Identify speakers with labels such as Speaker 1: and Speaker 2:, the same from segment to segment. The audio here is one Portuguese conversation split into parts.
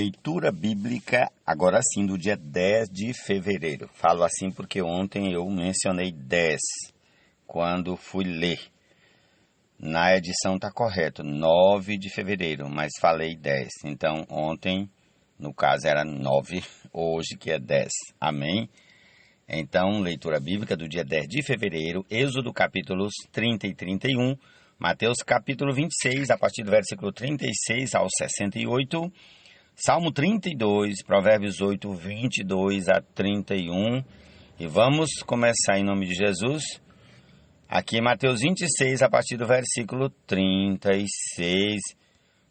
Speaker 1: Leitura bíblica, agora sim, do dia 10 de fevereiro. Falo assim porque ontem eu mencionei 10, quando fui ler. Na edição está correto, 9 de fevereiro, mas falei 10. Então, ontem, no caso, era 9, hoje que é 10. Amém? Então, leitura bíblica do dia 10 de fevereiro, Êxodo capítulos 30 e 31, Mateus capítulo 26, a partir do versículo 36 ao 68, Salmo 32, Provérbios 8, 22 a 31. E vamos começar em nome de Jesus. Aqui em Mateus 26, a partir do versículo 36.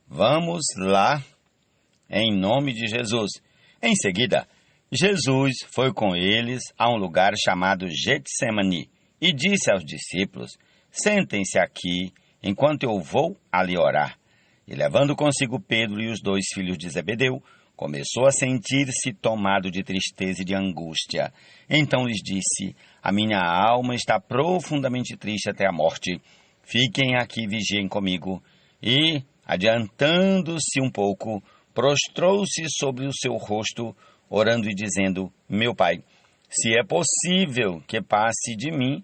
Speaker 1: Vamos lá, em nome de Jesus. Em seguida, Jesus foi com eles a um lugar chamado Getsemane e disse aos discípulos: sentem-se aqui, enquanto eu vou ali orar. E levando consigo Pedro e os 2 filhos de Zebedeu, começou a sentir-se tomado de tristeza e de angústia. Então lhes disse: a minha alma está profundamente triste até a morte. Fiquem aqui e vigiem comigo. E, adiantando-se um pouco, prostrou-se sobre o seu rosto, orando e dizendo: meu Pai, se é possível que passe de mim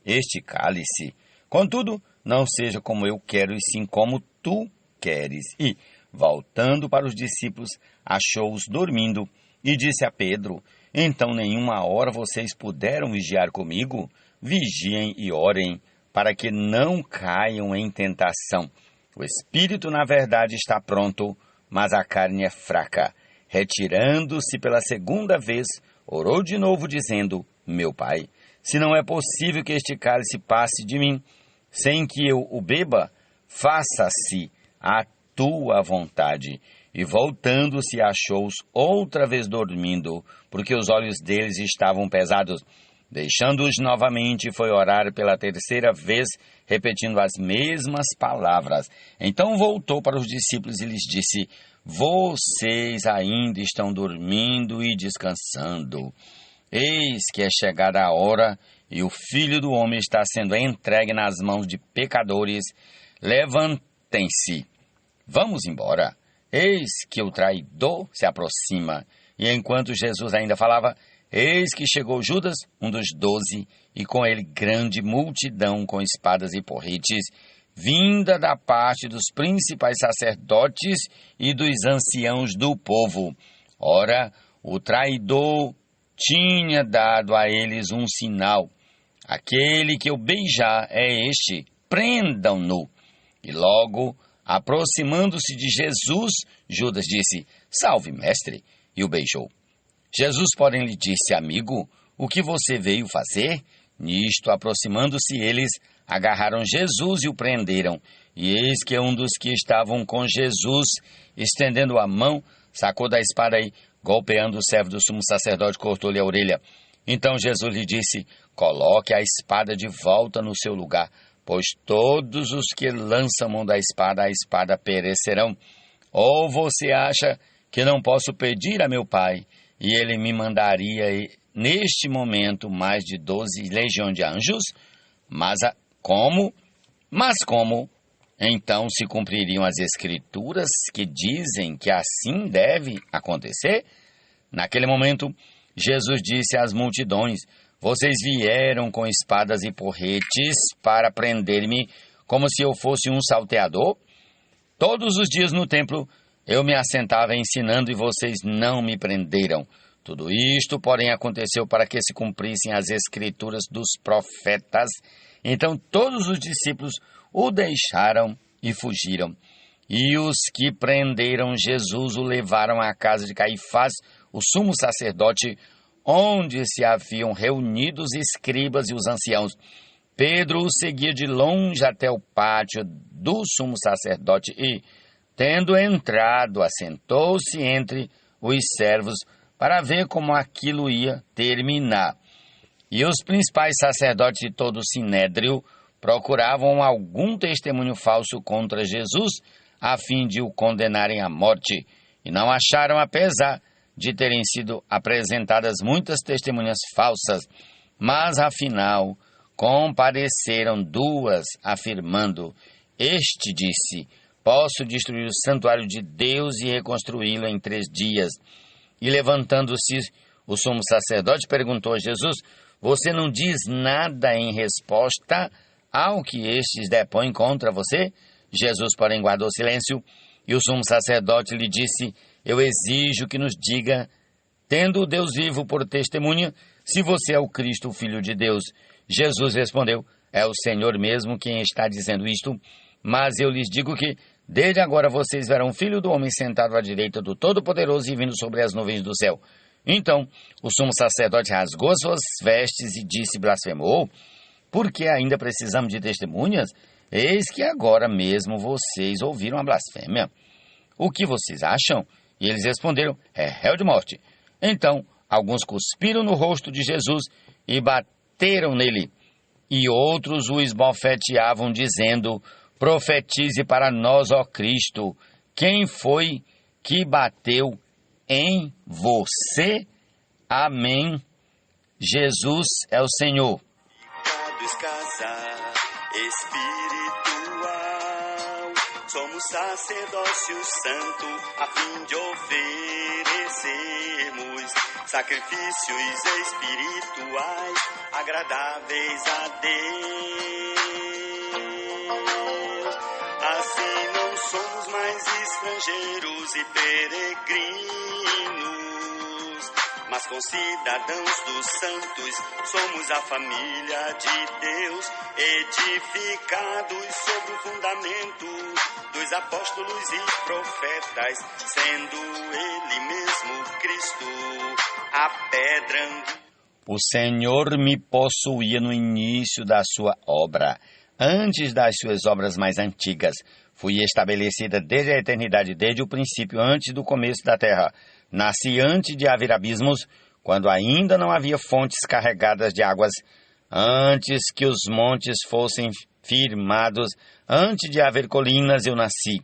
Speaker 1: este cálice. Contudo, não seja como eu quero, e sim como tu queres. E, voltando para os discípulos, achou-os dormindo e disse a Pedro: então nenhuma hora vocês puderam vigiar comigo? Vigiem e orem, para que não caiam em tentação. O espírito, na verdade, está pronto, mas a carne é fraca. Retirando-se pela segunda vez, orou de novo, dizendo: meu Pai, se não é possível que este cálice passe de mim, sem que eu o beba, faça-se a tua vontade. E voltando-se, achou-os outra vez dormindo, porque os olhos deles estavam pesados. Deixando-os novamente, foi orar pela terceira vez, repetindo as mesmas palavras. Então voltou para os discípulos e lhes disse: vocês ainda estão dormindo e descansando. Eis que é chegada a hora, e o Filho do Homem está sendo entregue nas mãos de pecadores. Levantem-se, vamos embora. Eis que o traidor se aproxima. E enquanto Jesus ainda falava, eis que chegou Judas, um dos 12, e com ele grande multidão com espadas e porretes, vinda da parte dos principais sacerdotes e dos anciãos do povo. Ora, o traidor tinha dado a eles um sinal: aquele que eu beijar é este, prendam-no. E logo, aproximando-se de Jesus, Judas disse: salve, mestre, e o beijou. Jesus, porém, lhe disse: amigo, o que você veio fazer? Nisto, aproximando-se eles, agarraram Jesus e o prenderam. E eis que um dos que estavam com Jesus, estendendo a mão, sacou da espada e, golpeando o servo do sumo sacerdote, cortou-lhe a orelha. Então Jesus lhe disse: coloque a espada de volta no seu lugar, pois todos os que lançam mão da espada, a espada perecerão. Ou você acha que não posso pedir a meu Pai, e ele me mandaria neste momento mais de 12 legiões de anjos? Mas como então se cumpririam as Escrituras que dizem que assim deve acontecer? Naquele momento, Jesus disse às multidões: vocês vieram com espadas e porretes para prender-me como se eu fosse um salteador? Todos os dias no templo eu me assentava ensinando e vocês não me prenderam. Tudo isto, porém, aconteceu para que se cumprissem as Escrituras dos profetas. Então todos os discípulos o deixaram e fugiram. E os que prenderam Jesus o levaram à casa de Caifás, o sumo sacerdote, onde se haviam reunido os escribas e os anciãos. Pedro o seguia de longe até o pátio do sumo sacerdote e, tendo entrado, assentou-se entre os servos para ver como aquilo ia terminar. E os principais sacerdotes de todo o sinédrio procuravam algum testemunho falso contra Jesus, a fim de o condenarem à morte, e não acharam, apesar de terem sido apresentadas muitas testemunhas falsas. Mas, afinal, compareceram 2, afirmando: este disse, Posso destruir o santuário de Deus e reconstruí-lo em 3 dias. E levantando-se, o sumo sacerdote perguntou a Jesus: você não diz nada em resposta ao que estes depõem contra você? Jesus, porém, guardou silêncio, e o sumo sacerdote lhe disse: eu exijo que nos diga, tendo o Deus vivo por testemunha, se você é o Cristo, o Filho de Deus. Jesus respondeu: é o Senhor mesmo quem está dizendo isto, mas eu lhes digo que, desde agora, vocês verão o Filho do Homem sentado à direita do Todo-Poderoso e vindo sobre as nuvens do céu. Então, o sumo sacerdote rasgou suas vestes e disse: blasfemou? Por que ainda precisamos de testemunhas? Eis que agora mesmo vocês ouviram a blasfêmia. O que vocês acham? E eles responderam: é réu de morte. Então, alguns cuspiram no rosto de Jesus e bateram nele. E outros o esbofeteavam, dizendo: profetize para nós, ó Cristo, quem foi que bateu em você? Amém. Jesus é o Senhor.
Speaker 2: Espiritual, somos sacerdócio santo, a fim de oferecermos sacrifícios espirituais agradáveis a Deus. Assim não somos mais estrangeiros e peregrinos, mas concidadãos dos santos, somos a família de Deus, edificados sobre o fundamento dos apóstolos e profetas, sendo Ele mesmo Cristo, a pedra angular.
Speaker 1: O Senhor me possuía no início da sua obra, antes das suas obras mais antigas. Fui estabelecida desde a eternidade, desde o princípio, antes do começo da terra. Nasci antes de haver abismos, quando ainda não havia fontes carregadas de águas, antes que os montes fossem firmados, antes de haver colinas eu nasci.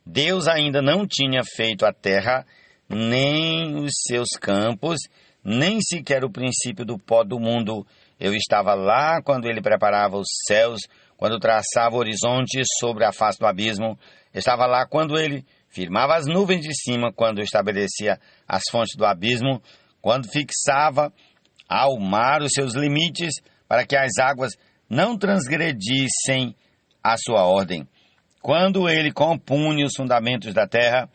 Speaker 1: Deus ainda não tinha feito a terra, nem os seus campos, nem sequer o princípio do pó do mundo. Eu estava lá quando ele preparava os céus, quando traçava o horizonte sobre a face do abismo. Estava lá quando ele firmava as nuvens de cima, quando estabelecia as fontes do abismo, quando fixava ao mar os seus limites, para que as águas não transgredissem a sua ordem. Quando ele compunha os fundamentos da terra,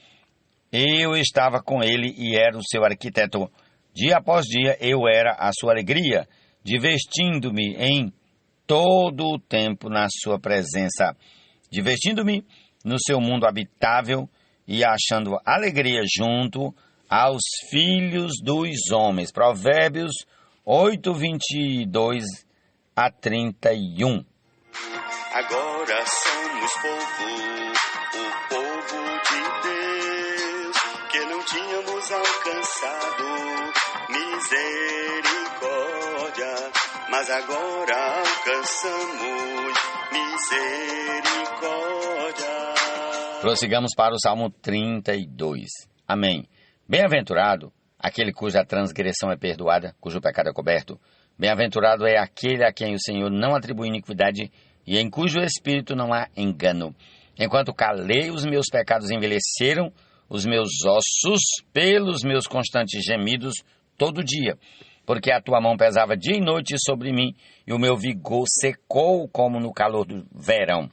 Speaker 1: eu estava com ele e era o seu arquiteto. Dia após dia eu era a sua alegria, divertindo-me em todo o tempo na sua presença, divertindo-me no seu mundo habitável e achando alegria junto aos filhos dos homens. Provérbios 8, 22 a 31.
Speaker 2: Agora somos o povo de Deus, que não tínhamos alcançado misericórdia, mas agora alcançamos misericórdia.
Speaker 1: Prossigamos para o Salmo 32. Amém. Bem-aventurado aquele cuja transgressão é perdoada, cujo pecado é coberto. Bem-aventurado é aquele a quem o Senhor não atribui iniquidade e em cujo espírito não há engano. Enquanto calei, os meus pecados envelheceram, os meus ossos, pelos meus constantes gemidos, todo dia. Porque a tua mão pesava dia e noite sobre mim, e o meu vigor secou como no calor do verão.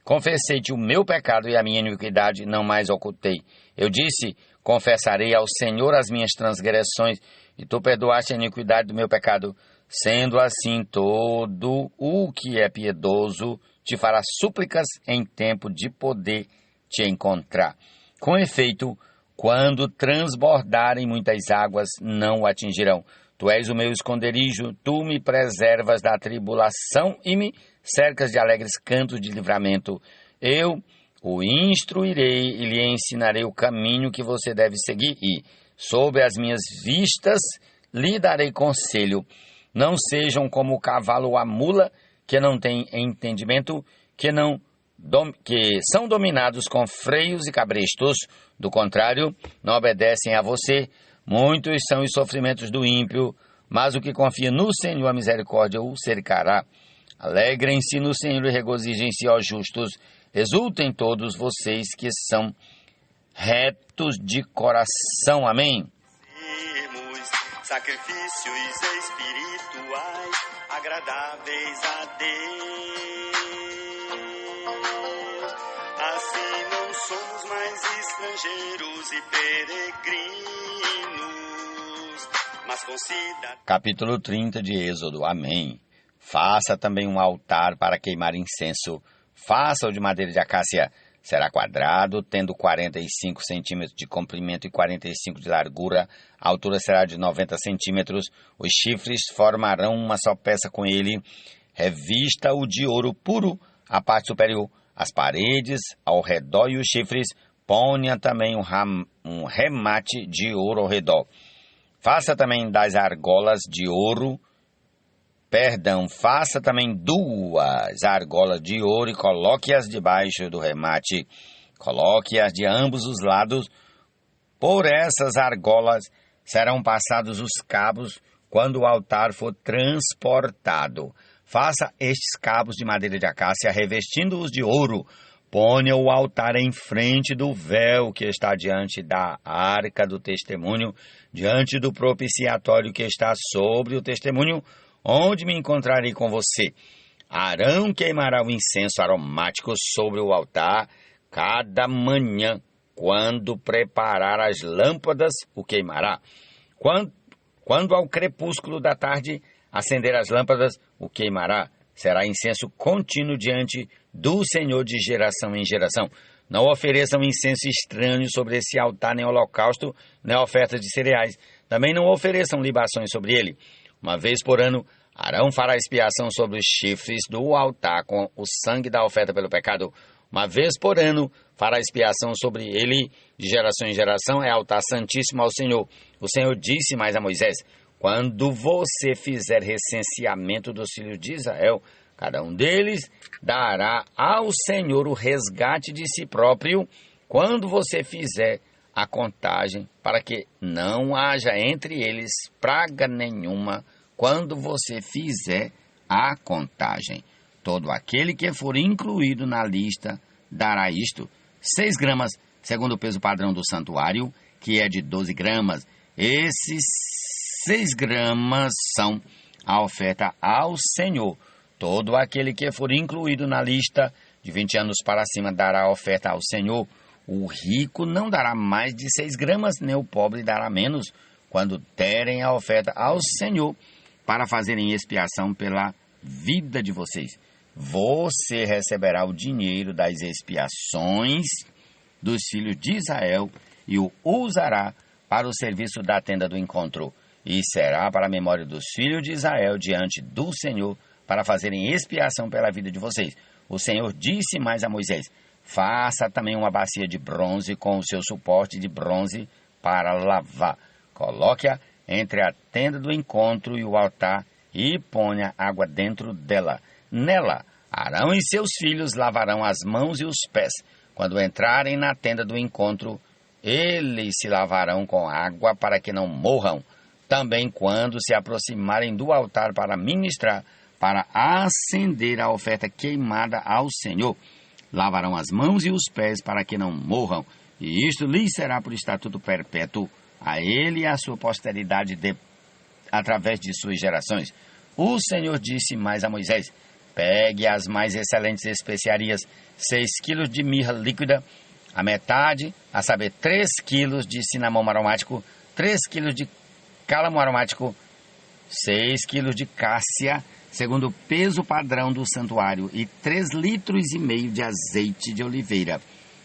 Speaker 1: Confessei-te o meu pecado e a minha iniquidade não mais ocultei. Eu disse: confessarei ao Senhor as minhas transgressões, e tu perdoaste a iniquidade do meu pecado. Sendo assim, todo o que é piedoso te fará súplicas em tempo de poder te encontrar. Com efeito, quando transbordarem muitas águas, não o atingirão. Tu és o meu esconderijo, tu me preservas da tribulação e me cercas de alegres cantos de livramento. Eu o instruirei e lhe ensinarei o caminho que você deve seguir e, sob as minhas vistas, lhe darei conselho. Não sejam como o cavalo ou a mula, que não têm entendimento, que são dominados com freios e cabrestos. Do contrário, não obedecem a você. Muitos são os sofrimentos do ímpio, mas o que confia no Senhor, a misericórdia o cercará. Alegrem-se no Senhor e regozijem-se, ó justos. Exultem todos vocês que são retos de coração. Amém.
Speaker 2: Sacrifícios espirituais agradáveis a Deus. Assim não somos mais estrangeiros e peregrinos, mas considera...
Speaker 1: Capítulo 30 de Êxodo. Amém. Faça também um altar para queimar incenso. Faça-o de madeira de acácia. Será quadrado, tendo 45 centímetros de comprimento e 45 de largura. A altura será de 90 centímetros. Os chifres formarão uma só peça com ele. Revista-o de ouro puro, a parte superior, as paredes, ao redor e os chifres. Ponha também um remate de ouro ao redor. Faça também das argolas de ouro. Faça também 2 argolas de ouro e coloque-as debaixo do remate. Coloque-as de ambos os lados. Por essas argolas serão passados os cabos quando o altar for transportado. Faça estes cabos de madeira de acácia, revestindo-os de ouro. Ponha o altar em frente do véu que está diante da arca do testemunho, diante do propiciatório que está sobre o testemunho, onde me encontrarei com você. Arão queimará o incenso aromático sobre o altar cada manhã. Quando preparar as lâmpadas, o queimará. Quando ao crepúsculo da tarde acender as lâmpadas, o queimará. Será incenso contínuo diante do Senhor de geração em geração. Não ofereçam incenso estranho sobre esse altar, nem holocausto, nem oferta de cereais. Também não ofereçam libações sobre ele. Uma vez por ano, Arão fará expiação sobre os chifres do altar com o sangue da oferta pelo pecado. Uma vez por ano, fará expiação sobre ele de geração em geração. É altar santíssimo ao Senhor. O Senhor disse mais a Moisés: quando você fizer recenseamento dos filhos de Israel, cada um deles dará ao Senhor o resgate de si próprio quando você fizer a contagem, para que não haja entre eles praga nenhuma quando você fizer a contagem. Todo aquele que for incluído na lista dará isto: 6 gramas, segundo o peso padrão do santuário, que é de 12 gramas. Esses 6 gramas são a oferta ao Senhor. Todo aquele que for incluído na lista de 20 anos para cima dará a oferta ao Senhor. O rico não dará mais de 6 gramas, nem o pobre dará menos, quando derem a oferta ao Senhor, para fazerem expiação pela vida de vocês. Você receberá o dinheiro das expiações dos filhos de Israel e o usará para o serviço da tenda do encontro, e será para a memória dos filhos de Israel diante do Senhor, para fazerem expiação pela vida de vocês. O Senhor disse mais a Moisés: faça também uma bacia de bronze com o seu suporte de bronze para lavar. Coloque-a entre a tenda do encontro e o altar e ponha água dentro dela. Nela, Arão e seus filhos lavarão as mãos e os pés. Quando entrarem na tenda do encontro, eles se lavarão com água para que não morram. Também quando se aproximarem do altar para ministrar, para acender a oferta queimada ao Senhor, lavarão as mãos e os pés para que não morram. E isto lhes será por estatuto perpétuo, a ele e a sua posteridade através de suas gerações. O Senhor disse mais a Moisés: pegue as mais excelentes especiarias, 6 quilos de mirra líquida, a metade, a saber, 3 quilos de cinamomo aromático, 3 quilos de cálamo aromático, 6 quilos de cássia, segundo o peso padrão do santuário, e 3,5 litros de azeite de oliveira.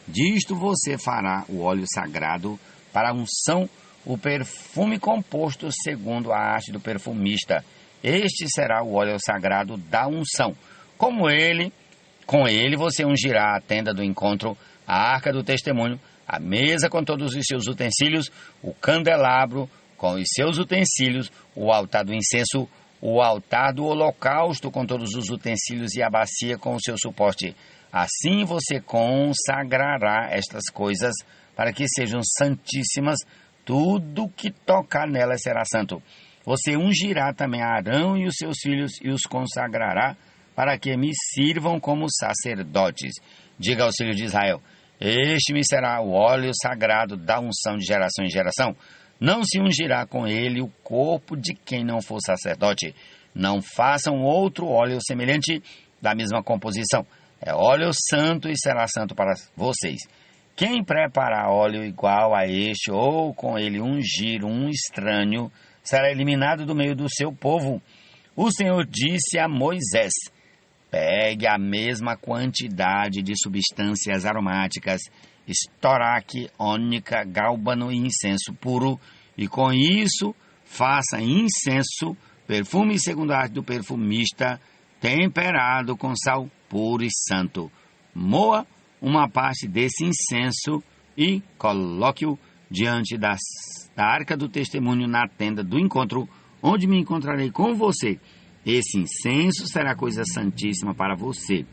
Speaker 1: Disto você fará o óleo sagrado para a unção, o perfume composto segundo a arte do perfumista. Este será o óleo sagrado da unção. Com ele você ungirá a tenda do encontro, a arca do testemunho, a mesa com todos os seus utensílios, o candelabro com os seus utensílios, o altar do incenso, o altar do holocausto com todos os utensílios e a bacia com o seu suporte. Assim você consagrará estas coisas para que sejam santíssimas. Tudo que tocar nelas será santo. Você ungirá também Arão e os seus filhos e os consagrará para que me sirvam como sacerdotes. diga aos filhos de Israel: este me será o óleo sagrado da unção de geração em geração. Não se ungirá com ele o corpo de quem não for sacerdote. Não façam outro óleo semelhante da mesma composição. É óleo santo e será santo para vocês. Quem preparar óleo igual a este ou com ele ungir um estranho será eliminado do meio do seu povo. O Senhor disse a Moisés: pegue a mesma quantidade de substâncias aromáticas, estoraque, ônica, gálbano e incenso puro, e com isso faça incenso, perfume segundo a arte do perfumista, temperado com sal puro e santo. Moa uma parte desse incenso e coloque-o diante da arca do testemunho na tenda do encontro, onde me encontrarei com você. Esse incenso será coisa santíssima para você.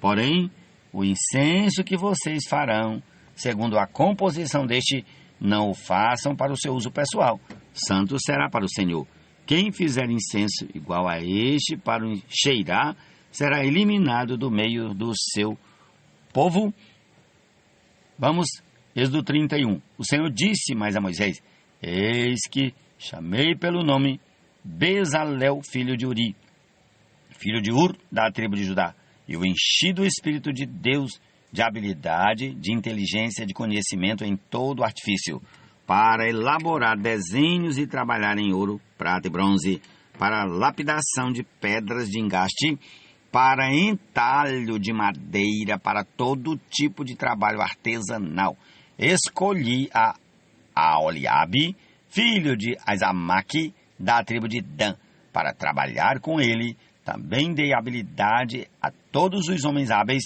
Speaker 1: Porém, o incenso que vocês farão, segundo a composição deste, não o façam para o seu uso pessoal. Santo será para o Senhor. Quem fizer incenso igual a este para o cheirar, será eliminado do meio do seu povo. Vamos, Êxodo 31. O Senhor disse mais a Moisés: eis que chamei pelo nome Bezalel, filho de Uri, filho de Ur, da tribo de Judá, e o enchi do Espírito de Deus, de habilidade, de inteligência, de conhecimento em todo artifício, para elaborar desenhos e trabalhar em ouro, prata e bronze, para lapidação de pedras de engaste, para entalho de madeira, para todo tipo de trabalho artesanal. Escolhi a Aholiabe, filho de Aizamaque, da tribo de Dan, para trabalhar com ele. Também dei habilidade a todos os homens hábeis,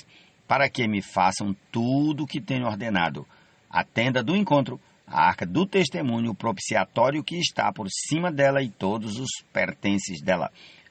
Speaker 1: para que me façam tudo o que tenho ordenado: a tenda do encontro, a arca do testemunho, o propiciatório que está por cima dela e todos os pertences dela,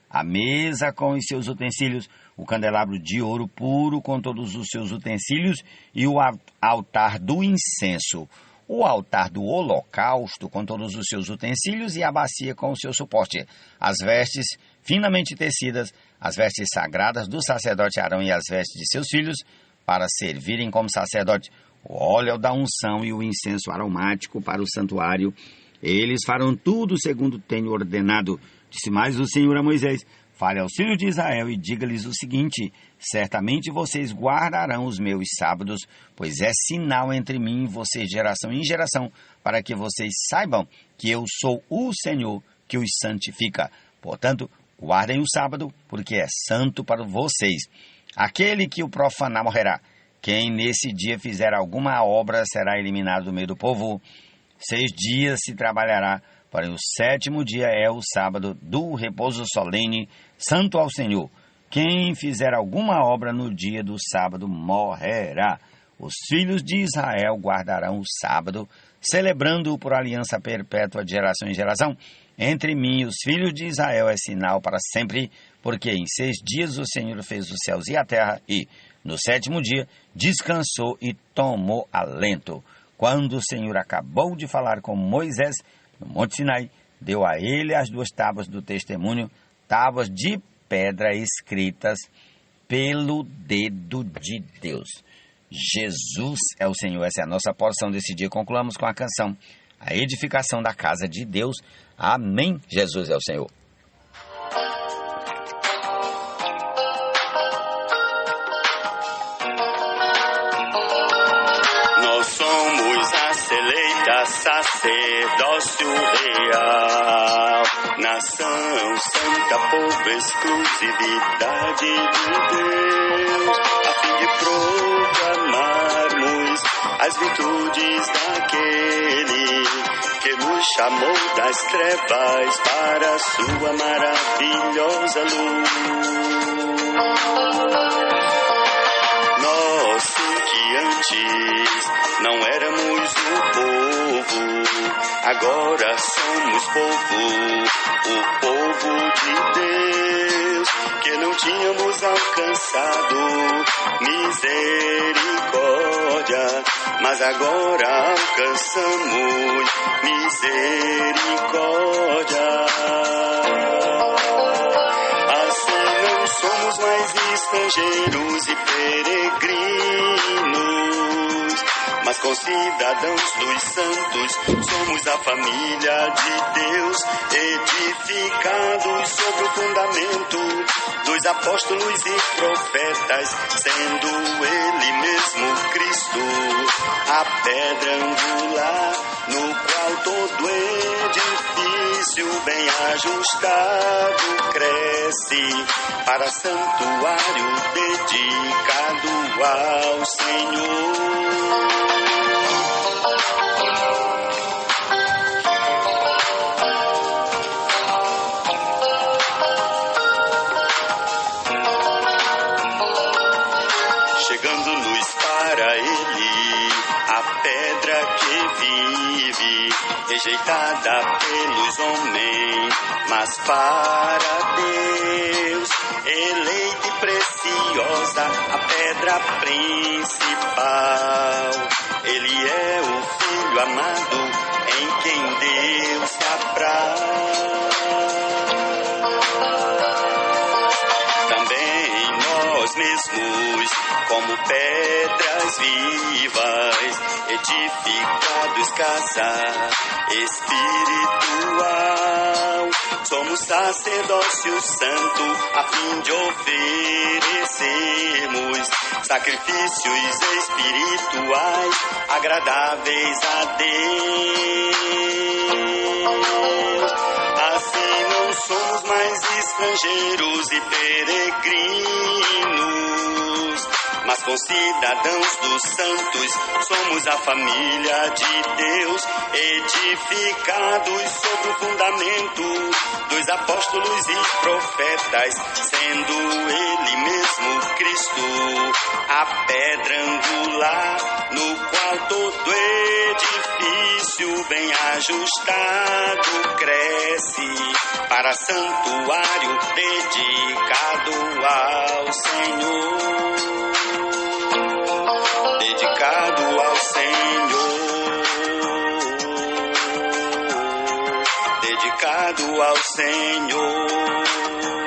Speaker 1: a mesa com os seus utensílios, o candelabro de ouro puro com todos os seus utensílios e o altar do incenso, o altar do holocausto com todos os seus utensílios e a bacia com o seu suporte, as vestes finamente tecidas, as vestes sagradas do sacerdote Arão e as vestes de seus filhos, para servirem como sacerdote, o óleo da unção e o incenso aromático para o santuário. Eles farão tudo segundo tenho ordenado. Disse mais o Senhor a Moisés: fale aos filhos de Israel e diga-lhes o seguinte: certamente vocês guardarão os meus sábados, pois é sinal entre mim e vocês geração em geração, para que vocês saibam que eu sou o Senhor que os santifica. Portanto, guardem o sábado, porque é santo para vocês. Aquele que o profanar morrerá. Quem nesse dia fizer alguma obra será eliminado do meio do povo. 6 dias se trabalhará, porém o 7º dia é o sábado do repouso solene, santo ao Senhor. Quem fizer alguma obra no dia do sábado morrerá. Os filhos de Israel guardarão o sábado, celebrando-o por aliança perpétua de geração em geração. Entre mim e os filhos de Israel é sinal para sempre, porque em 6 dias o Senhor fez os céus e a terra, e no 7º dia descansou e tomou alento. Quando o Senhor acabou de falar com Moisés no Monte Sinai, deu a ele as 2 tábuas do testemunho, tábuas de pedra escritas pelo dedo de Deus. Jesus é o Senhor. Essa é a nossa porção desse dia. Concluamos com a canção A Edificação da Casa de Deus. Amém. Jesus é o Senhor.
Speaker 2: Nós somos a seleita sacerdócio real, nação santa, povo, exclusividade de Deus, a fim de proclamarmos as virtudes daquele que nos chamou das trevas para a sua maravilhosa luz. Nós que antes não éramos o povo, agora somos povo, o povo de Deus, que não tínhamos alcançado misericórdia, mas agora alcançamos misericórdia. Assim não somos mais estrangeiros e peregrinos, mas concidadãos dos santos, somos a família de Deus, edificados sobre o fundamento dos apóstolos e profetas, sendo Ele mesmo Cristo, a pedra angular, no qual todo edifício bem ajustado cresce, para santuário dedicado ao Senhor. Chegando-nos para Ele, a pedra que vive, rejeitada pelos homens, mas para Deus, eleita e preciosa, a pedra principal. Ele é o Filho amado, em quem Deus se apraz. Também nós mesmos, como pedras vivas, edificados casa espiritual, somos sacerdócio santo, a fim de oferecermos sacrifícios espirituais agradáveis a Deus. Assim não somos mais estrangeiros e peregrinos, mas concidadãos dos santos, somos a família de Deus, edificados sobre o fundamento dos apóstolos e profetas, sendo Ele mesmo Cristo, a pedra angular, no qual todo edifício bem ajustado cresce, para santuário dedicado ao Senhor. Dedicado ao Senhor, dedicado ao Senhor.